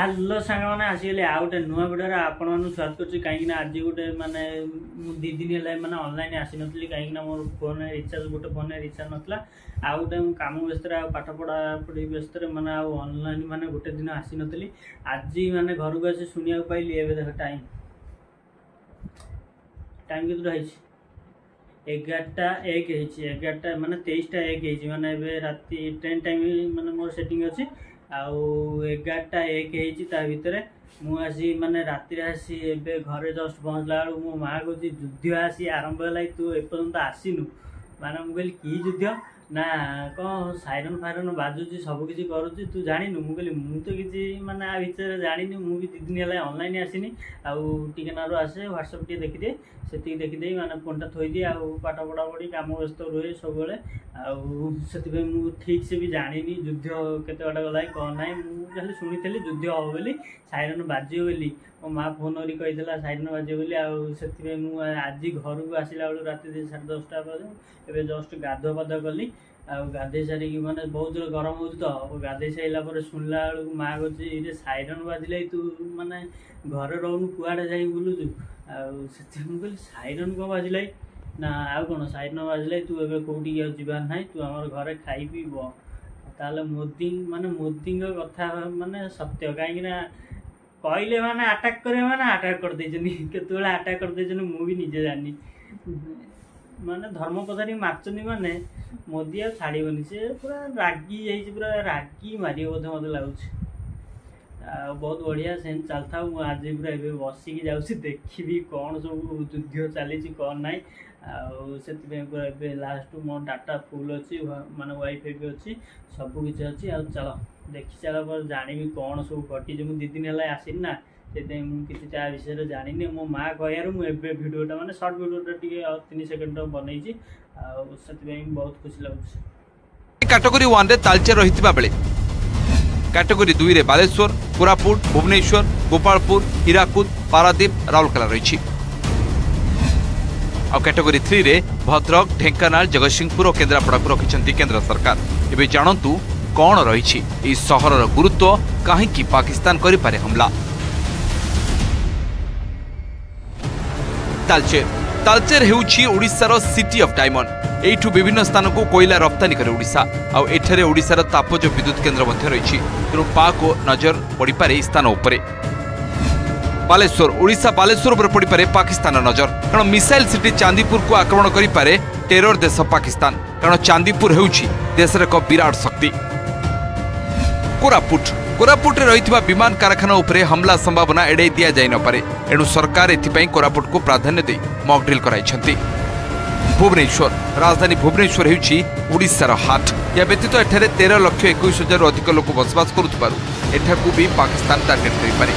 Hello सांग मैंने आसीगले आ गए नुआ भिडियो आपण स्वागत कर कहीं आज गोटे मानने 2 दिन है मैंने ऑनलाइन आसी नी कहीं मोर फोन रिचार्ज गोटे फोन रिचार्ज नाला आ गए कम व्यस्त पाठ पढ़ा पढ़ी व्यस्त मैंने ऑनलाइन माने गोटे दिन आसी नी आज माने घर को आसी शुणा पाइली ए देख टाइम टाइम के 11:01 माने 23:01 माने राति ट्रेन टाइम माने मोर सेटिंग अच्छी आउ 11:01 ता भितर मुझे माने राति आसी ए घरे जस्ट पहुँचला बेलू मो माँ कह युद्ध आसी आरंभ है तू एपर्यंत आसीनु माने मुझे कि युद्ध ना कौन साइरन फायरन बाजुची सबकि करुच्ची तू जानी मु कहली मु तो किसी माने आ भितर जानी मुझे 2 दिन है ऑनलाइन आसनी आगे ना आसे व्हाट्सएप टे देखिदे से देखिदे माने फोनटा थोईदी आ पाठ पढ़ा पढ़ी कम व्यस्त रुहे सब से ठीक से भी जानी युद्ध केते बाटा गला कौन ना मुझे शुणी युद्ध हम बोली साइरन बाजियो बोली मो माँ फोन करी कही साइरन बाजियो बोली आज घर को आसला बेलू राति 10:30 बजे जस्ट गाधुआ पाधुआ कली गाधे सारिकी माने बहुत जोर गरम हो तो गाधे सारा शुणला बेलू माँ कहे साइरन बाजिले तू माने घर रोनु कुआड़े जा बुलुचु कहली साइरन कौन बाजिला ना आउ कौन साइरन बाजिले तू ए कौटी जाबार ना तू आम घरे खाई पीब ताले मोदी माने मोदी कथा माने सत्य कहीं कहले माने अटैक करे माने अटैक कर केत अटैक कर मुझे निजे जानी माने धर्म कथा मार्चनी माने मोदी आ छाड़बनी से पूरा रागी जाइए पूरा रागी मार बोधे मत लगुच बहुत बढ़िया से चलता आज पूरा बसिकी जाऊँगी देखी कौन सब युद्ध चली कौन ना से पूरा लास्ट मो डाटा फुल अच्छी माने वाईफाई भी अच्छी सबकि अच्छी आ चलो देखी सारा पर जानी कौन सब घटी जो 2 दिन है आसनी ना से किसी विषय जानी मो माँ कह भिडियोटा माने सर्ट भिडियोटा टे 3 सेकेंड बनई बहुत खुशी लगुच। कैटेगरी 1 रे तालचेर रहितबा बेले कैटेगरी 2 रे बालेश्वर कोरापुट भुवनेश्वर गोपालपुर हीराकुद पारादीप राउरकेला रही कैटेगरी 3 रे भद्रक ढेंकानाल जगतसिंहपुर और केन्द्रापड़ा को रखिंट केंद्र सरकार। एबे जानतु कौन रही सहरर गुरुत्व कहीं पाकिस्तान करिपारे हमला। तालचेर तालचेर हेउछि ओडिशार सिटी ऑफ डायमंड एठू विभिन्न स्थान को कोयला रप्तानी करे ओडिशा आ एठारे ओडिशार तापज विद्युत केन्द्र मध्य रही तेणु पाक नजर पड़ी पारे स्थान उपरे। बालेश्वर ओडिशा बालेश्वर उपर पड़ी पारे पाकिस्तान नजर कारण मिसाइल सिटी चांदीपुर को आक्रमण करि पारे टेरर देश पाकिस्तान कारण चांदीपुर हेउछि देशर एक विराट शक्ति। कोरापुट कोरापुट रे रहितबा विमान कारखाना उपरे हमला संभावना एड़े दिया जाय न पारे एणु सरकार एथिपई कोरापुट को प्राधान्य दे मॉक ड्रिल कराइछंती। भुवनेश्वर राजधानी भुवनेश्वर हेउछि ओडिशार हाट या व्यतीत एठारे 13,21,000 अधिक लोक बसवास करुथबारु एठाकू भी पाकिस्तान टार्गेट करि पारे।